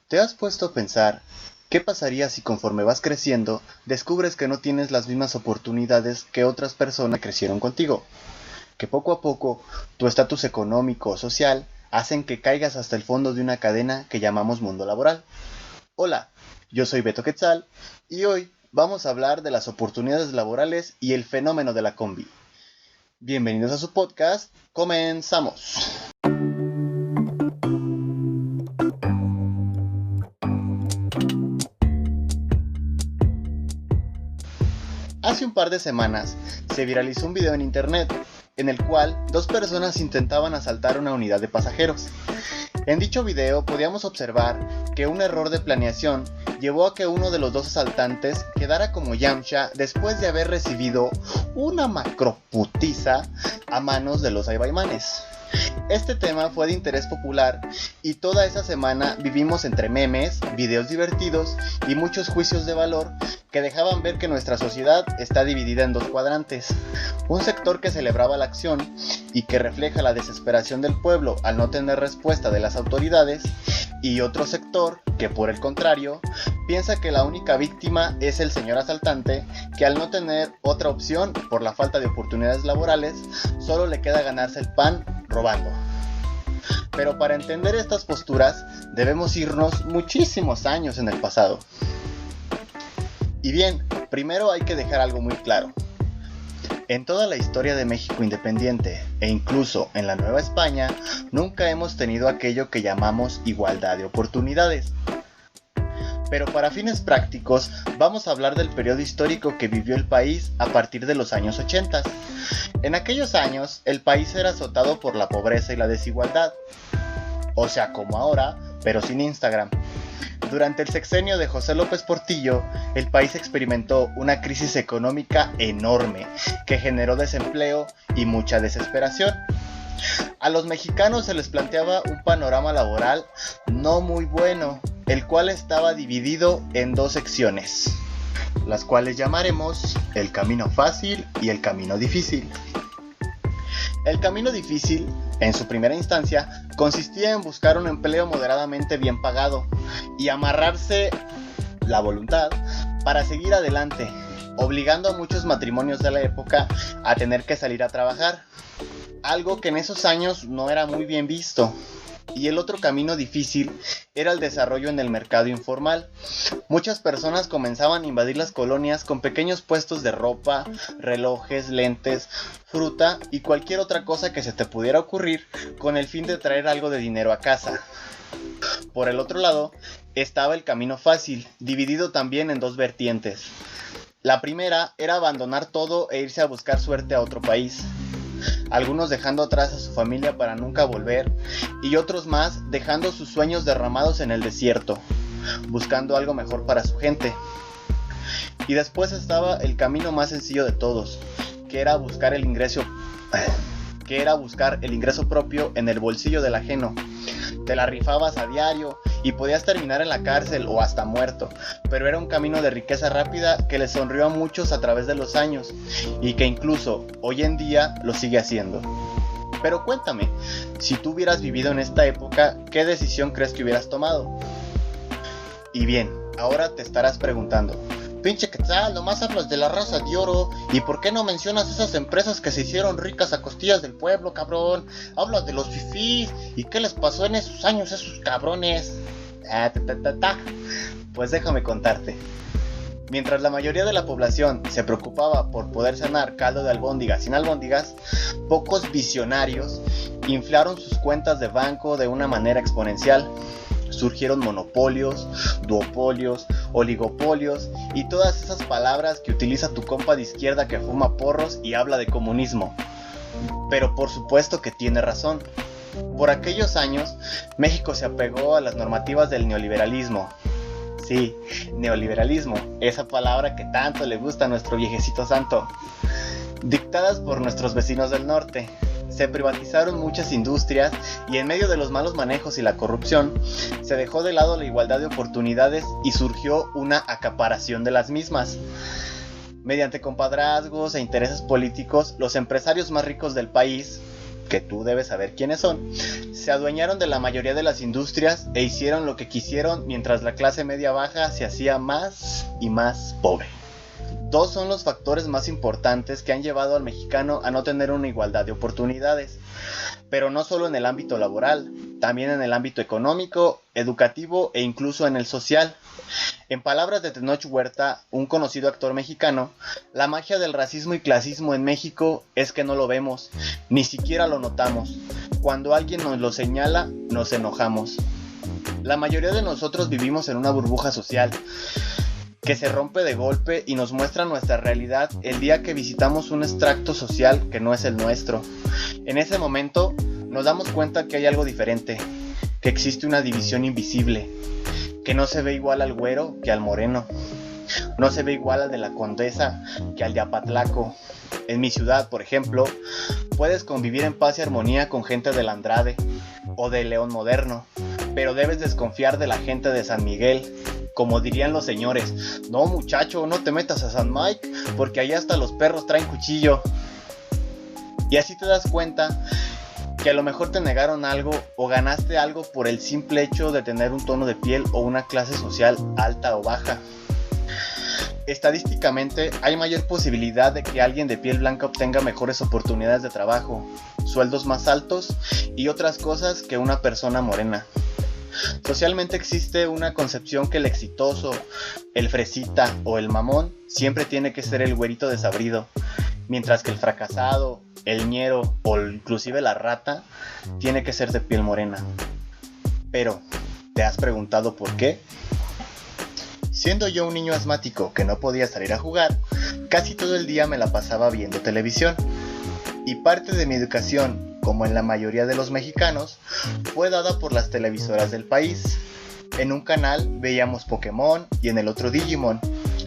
¿Te has puesto a pensar qué pasaría si conforme vas creciendo descubres que no tienes las mismas oportunidades que otras personas que crecieron contigo? Que poco a poco tu estatus económico o social hacen que caigas hasta el fondo de una cadena que llamamos mundo laboral. Hola, yo soy Beto Quetzal y hoy vamos a hablar de las oportunidades laborales y el fenómeno de la combi. Bienvenidos a su podcast, comenzamos. Hace un par de semanas se viralizó un video en internet en el cual dos personas intentaban asaltar una unidad de pasajeros. En dicho video podíamos observar que un error de planeación llevó a que uno de los dos asaltantes quedara como Yamcha después de haber recibido una macroputiza a manos de los aibaimanes. Este tema fue de interés popular y toda esa semana vivimos entre memes, videos divertidos y muchos juicios de valor que dejaban ver que nuestra sociedad está dividida en dos cuadrantes. Un sector que celebraba la acción y que refleja la desesperación del pueblo al no tener respuesta de las autoridades, y otro sector que, por el contrario, piensa que la única víctima es el señor asaltante, que al no tener otra opción por la falta de oportunidades laborales, solo le queda ganarse el pan robando. Pero para entender estas posturas debemos irnos muchísimos años en el pasado. Y bien, primero hay que dejar algo muy claro. En toda la historia de México independiente e incluso en la Nueva España, nunca hemos tenido aquello que llamamos igualdad de oportunidades. Pero para fines prácticos, vamos a hablar del periodo histórico que vivió el país a partir de los años 80. En aquellos años, el país era azotado por la pobreza y la desigualdad. O sea, como ahora, pero sin Instagram. Durante el sexenio de José López Portillo, el país experimentó una crisis económica enorme que generó desempleo y mucha desesperación. A los mexicanos se les planteaba un panorama laboral no muy bueno, el cual estaba dividido en dos secciones, las cuales llamaremos el camino fácil y el camino difícil. El camino difícil, en su primera instancia, consistía en buscar un empleo moderadamente bien pagado y amarrarse la voluntad para seguir adelante, obligando a muchos matrimonios de la época a tener que salir a trabajar, algo que en esos años no era muy bien visto. Y el otro camino difícil era el desarrollo en el mercado informal. Muchas personas comenzaban a invadir las colonias con pequeños puestos de ropa, relojes, lentes, fruta y cualquier otra cosa que se te pudiera ocurrir con el fin de traer algo de dinero a casa. Por el otro lado estaba el camino fácil, dividido también en dos vertientes. La primera era abandonar todo e irse a buscar suerte a otro país. Algunos dejando atrás a su familia para nunca volver, y otros más dejando sus sueños derramados en el desierto, buscando algo mejor para su gente. Y después estaba el camino más sencillo de todos, que era buscar el ingreso propio en el bolsillo del ajeno. Te la rifabas a diario y podías terminar en la cárcel o hasta muerto, pero era un camino de riqueza rápida que le sonrió a muchos a través de los años y que incluso hoy en día lo sigue haciendo. Pero cuéntame, si tú hubieras vivido en esta época, ¿qué decisión crees que hubieras tomado? Y bien, ahora te estarás preguntando: pinche Quetzal, nomás hablas de la raza de oro, ¿y por qué no mencionas esas empresas que se hicieron ricas a costillas del pueblo, cabrón? Hablas de los fifís, ¿y qué les pasó en esos años a esos cabrones? Pues déjame contarte. Mientras la mayoría de la población se preocupaba por poder cenar caldo de albóndigas sin albóndigas, pocos visionarios inflaron sus cuentas de banco de una manera exponencial. Surgieron monopolios, duopolios, oligopolios y todas esas palabras que utiliza tu compa de izquierda que fuma porros y habla de comunismo. Pero por supuesto que tiene razón. Por aquellos años, México se apegó a las normativas del neoliberalismo. Sí, neoliberalismo, esa palabra que tanto le gusta a nuestro viejecito santo. Dictadas por nuestros vecinos del norte. Se privatizaron muchas industrias y en medio de los malos manejos y la corrupción, se dejó de lado la igualdad de oportunidades y surgió una acaparación de las mismas. Mediante compadrazgos e intereses políticos, los empresarios más ricos del país que tú debes saber quiénes son, se adueñaron de la mayoría de las industrias e hicieron lo que quisieron mientras la clase media baja se hacía más y más pobre. Dos son los factores más importantes que han llevado al mexicano a no tener una igualdad de oportunidades, pero no solo en el ámbito laboral, también en el ámbito económico, educativo e incluso en el social. En palabras de Tenoch Huerta, un conocido actor mexicano, la magia del racismo y clasismo en México es que no lo vemos, ni siquiera lo notamos. Cuando alguien nos lo señala, nos enojamos. La mayoría de nosotros vivimos en una burbuja social que se rompe de golpe y nos muestra nuestra realidad el día que visitamos un extracto social que no es el nuestro. En ese momento nos damos cuenta que hay algo diferente, que existe una división invisible, que no se ve igual al güero que al moreno, no se ve igual al de la Condesa que al de Apatlaco. En mi ciudad, por ejemplo, puedes convivir en paz y armonía con gente del Andrade o de León Moderno, pero debes desconfiar de la gente de San Miguel. Como dirían los señores, no muchacho, no te metas a San Mike, porque allá hasta los perros traen cuchillo. Y así te das cuenta que a lo mejor te negaron algo o ganaste algo por el simple hecho de tener un tono de piel o una clase social alta o baja. Estadísticamente hay mayor posibilidad de que alguien de piel blanca obtenga mejores oportunidades de trabajo, sueldos más altos y otras cosas que una persona morena. Socialmente existe una concepción que el exitoso, el fresita o el mamón siempre tiene que ser el güerito desabrido, mientras que el fracasado, el ñero o inclusive la rata tiene que ser de piel morena. Pero, ¿te has preguntado por qué? Siendo yo un niño asmático que no podía salir a jugar, casi todo el día me la pasaba viendo televisión. Y parte de mi educación, como en la mayoría de los mexicanos, fue dada por las televisoras del país. En un canal veíamos Pokémon y en el otro Digimon,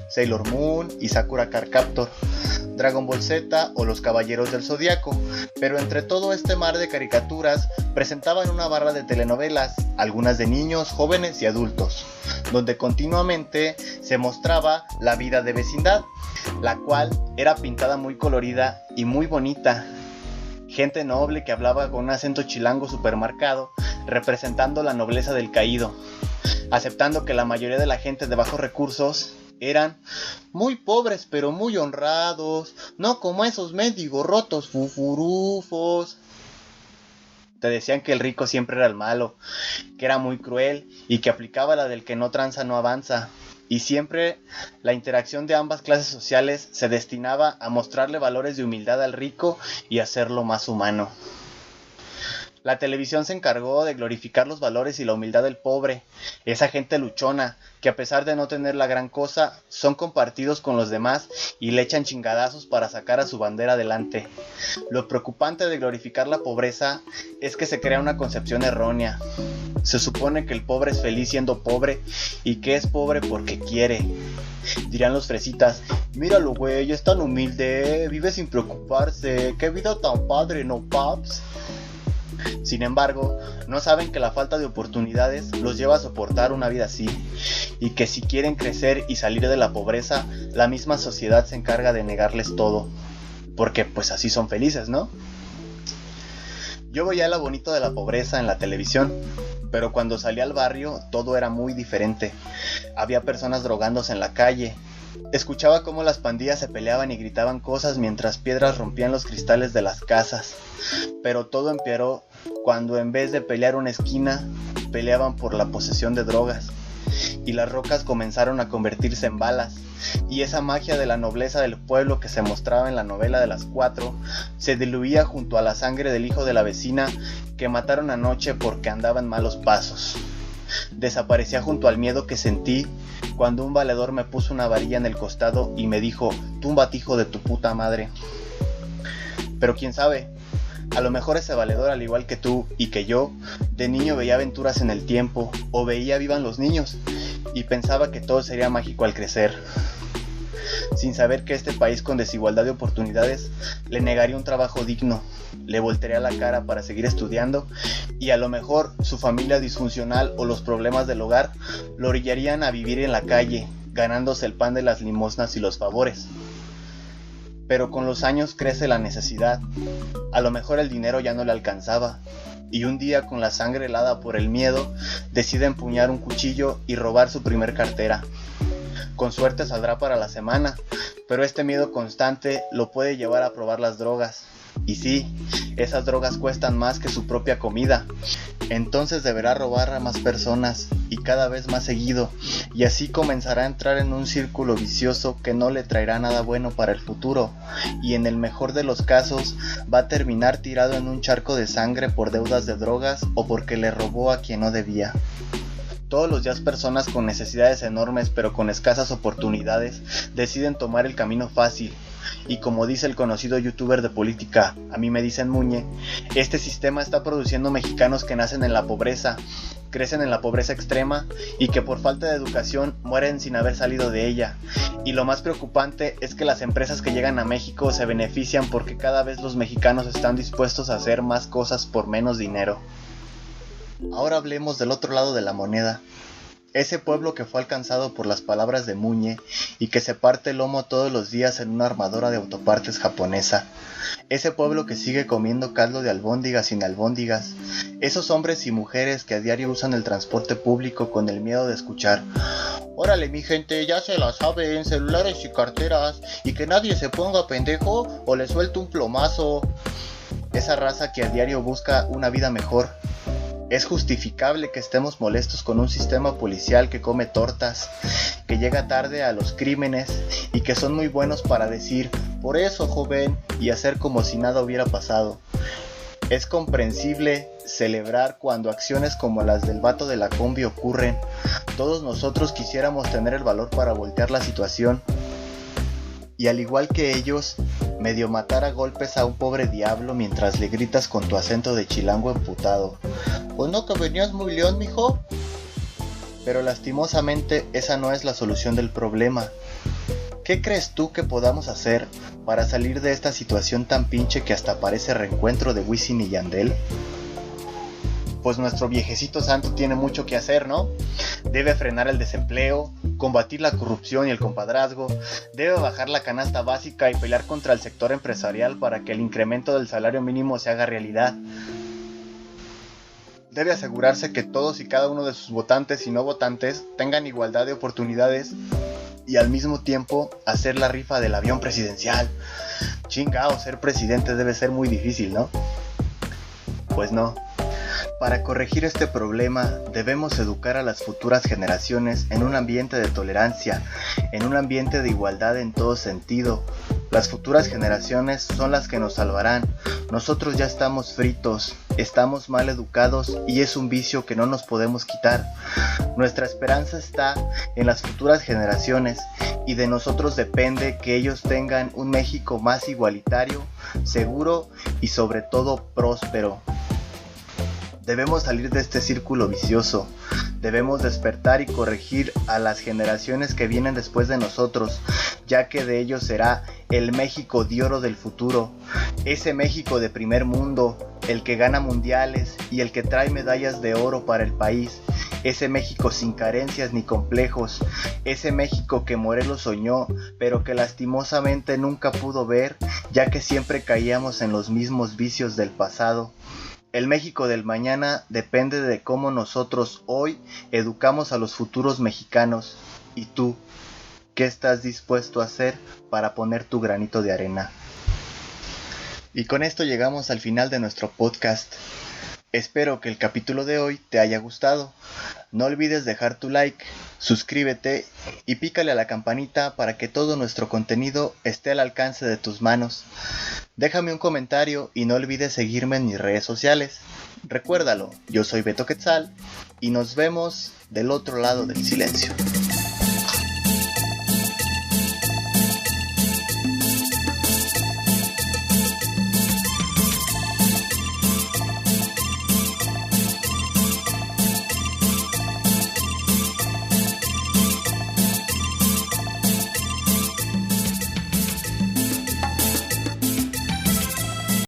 Sailor Moon y Sakura Card Captor, Dragon Ball Z o Los Caballeros del Zodiaco, pero entre todo este mar de caricaturas presentaban una barra de telenovelas, algunas de niños, jóvenes y adultos, donde continuamente se mostraba la vida de vecindad, la cual era pintada muy colorida y muy bonita. Gente noble que hablaba con un acento chilango supermarcado, representando la nobleza del caído, aceptando que la mayoría de la gente de bajos recursos eran muy pobres pero muy honrados, no como esos mendigos rotos fufurufos. Te decían que el rico siempre era el malo, que era muy cruel y que aplicaba la del que no tranza no avanza. Y siempre la interacción de ambas clases sociales se destinaba a mostrarle valores de humildad al rico y hacerlo más humano. La televisión se encargó de glorificar los valores y la humildad del pobre, esa gente luchona, que a pesar de no tener la gran cosa, son compartidos con los demás y le echan chingadazos para sacar a su bandera adelante. Lo preocupante de glorificar la pobreza es que se crea una concepción errónea. Se supone que el pobre es feliz siendo pobre y que es pobre porque quiere. Dirán los fresitas, míralo güey, es tan humilde, vive sin preocuparse, qué vida tan padre, ¿no paps? Sin embargo, no saben que la falta de oportunidades los lleva a soportar una vida así, y que si quieren crecer y salir de la pobreza, la misma sociedad se encarga de negarles todo, porque pues así son felices, ¿no? Yo veía lo bonito de la pobreza en la televisión, pero cuando salí al barrio todo era muy diferente. Había personas drogándose en la calle. Escuchaba cómo las pandillas se peleaban y gritaban cosas mientras piedras rompían los cristales de las casas. Pero todo empeoró cuando en vez de pelear una esquina, peleaban por la posesión de drogas. Y las rocas comenzaron a convertirse en balas. Y esa magia de la nobleza del pueblo que se mostraba en la novela de las 4 se diluía junto a la sangre del hijo de la vecina que mataron anoche porque andaba en malos pasos. Desaparecía junto al miedo que sentí cuando un valedor me puso una varilla en el costado y me dijo, túmbate hijo de tu puta madre. Pero quién sabe, a lo mejor ese valedor, al igual que tú y que yo, de niño veía aventuras en el tiempo o veía Vivan los niños y pensaba que todo sería mágico al crecer, sin saber que este país con desigualdad de oportunidades le negaría un trabajo digno, le voltearía la cara para seguir estudiando y a lo mejor su familia disfuncional o los problemas del hogar lo orillarían a vivir en la calle, ganándose el pan de las limosnas y los favores. Pero con los años crece la necesidad. A lo mejor el dinero ya no le alcanzaba. Y un día, con la sangre helada por el miedo, decide empuñar un cuchillo y robar su primer cartera. Con suerte saldrá para la semana, pero este miedo constante lo puede llevar a probar las drogas. Y sí, esas drogas cuestan más que su propia comida. Entonces deberá robar a más personas y cada vez más seguido, y así comenzará a entrar en un círculo vicioso que no le traerá nada bueno para el futuro, y en el mejor de los casos va a terminar tirado en un charco de sangre por deudas de drogas o porque le robó a quien no debía. Todos los días personas con necesidades enormes pero con escasas oportunidades deciden tomar el camino fácil. Y como dice el conocido youtuber de política, a mí me dicen Muñe, este sistema está produciendo mexicanos que nacen en la pobreza, crecen en la pobreza extrema y que por falta de educación mueren sin haber salido de ella. Y lo más preocupante es que las empresas que llegan a México se benefician porque cada vez los mexicanos están dispuestos a hacer más cosas por menos dinero. Ahora hablemos del otro lado de la moneda. Ese pueblo que fue alcanzado por las palabras de Muñe y que se parte el lomo todos los días en una armadora de autopartes japonesa. Ese pueblo que sigue comiendo caldo de albóndigas sin albóndigas. Esos hombres y mujeres que a diario usan el transporte público con el miedo de escuchar: órale mi gente, ya se la saben, celulares y carteras, y que nadie se ponga pendejo o le suelto un plomazo. Esa raza que a diario busca una vida mejor. Es justificable que estemos molestos con un sistema policial que come tortas, que llega tarde a los crímenes y que son muy buenos para decir "por eso joven" y hacer como si nada hubiera pasado. Es comprensible celebrar cuando acciones como las del vato de la combi ocurren. Todos nosotros quisiéramos tener el valor para voltear la situación y, al igual que ellos, medio matar a golpes a un pobre diablo mientras le gritas con tu acento de chilango emputado: ¿pues no que venías muy león, mijo? Pero lastimosamente esa no es la solución del problema. ¿Qué crees tú que podamos hacer para salir de esta situación tan pinche que hasta parece reencuentro de Wisin y Yandel? Pues nuestro viejecito santo tiene mucho que hacer, ¿no? Debe frenar el desempleo, combatir la corrupción y el compadrazgo, debe bajar la canasta básica y pelear contra el sector empresarial para que el incremento del salario mínimo se haga realidad. Debe asegurarse que todos y cada uno de sus votantes y no votantes tengan igualdad de oportunidades y al mismo tiempo hacer la rifa del avión presidencial. Chingao, ser presidente debe ser muy difícil, ¿no? Pues no. Para corregir este problema, debemos educar a las futuras generaciones en un ambiente de tolerancia, en un ambiente de igualdad en todo sentido. Las futuras generaciones son las que nos salvarán. Nosotros ya estamos fritos, estamos mal educados y es un vicio que no nos podemos quitar. Nuestra esperanza está en las futuras generaciones y de nosotros depende que ellos tengan un México más igualitario, seguro y sobre todo próspero. Debemos salir de este círculo vicioso, debemos despertar y corregir a las generaciones que vienen después de nosotros, ya que de ellos será el México de oro del futuro, ese México de primer mundo, el que gana mundiales y el que trae medallas de oro para el país, ese México sin carencias ni complejos, ese México que Morelos soñó, pero que lastimosamente nunca pudo ver, ya que siempre caíamos en los mismos vicios del pasado. El México del mañana depende de cómo nosotros hoy educamos a los futuros mexicanos. ¿Y tú, qué estás dispuesto a hacer para poner tu granito de arena? Y con esto llegamos al final de nuestro podcast. Espero que el capítulo de hoy te haya gustado. No olvides dejar tu like, suscríbete y pícale a la campanita para que todo nuestro contenido esté al alcance de tus manos. Déjame un comentario y no olvides seguirme en mis redes sociales. Recuérdalo, yo soy Beto Quetzal y nos vemos del otro lado del silencio.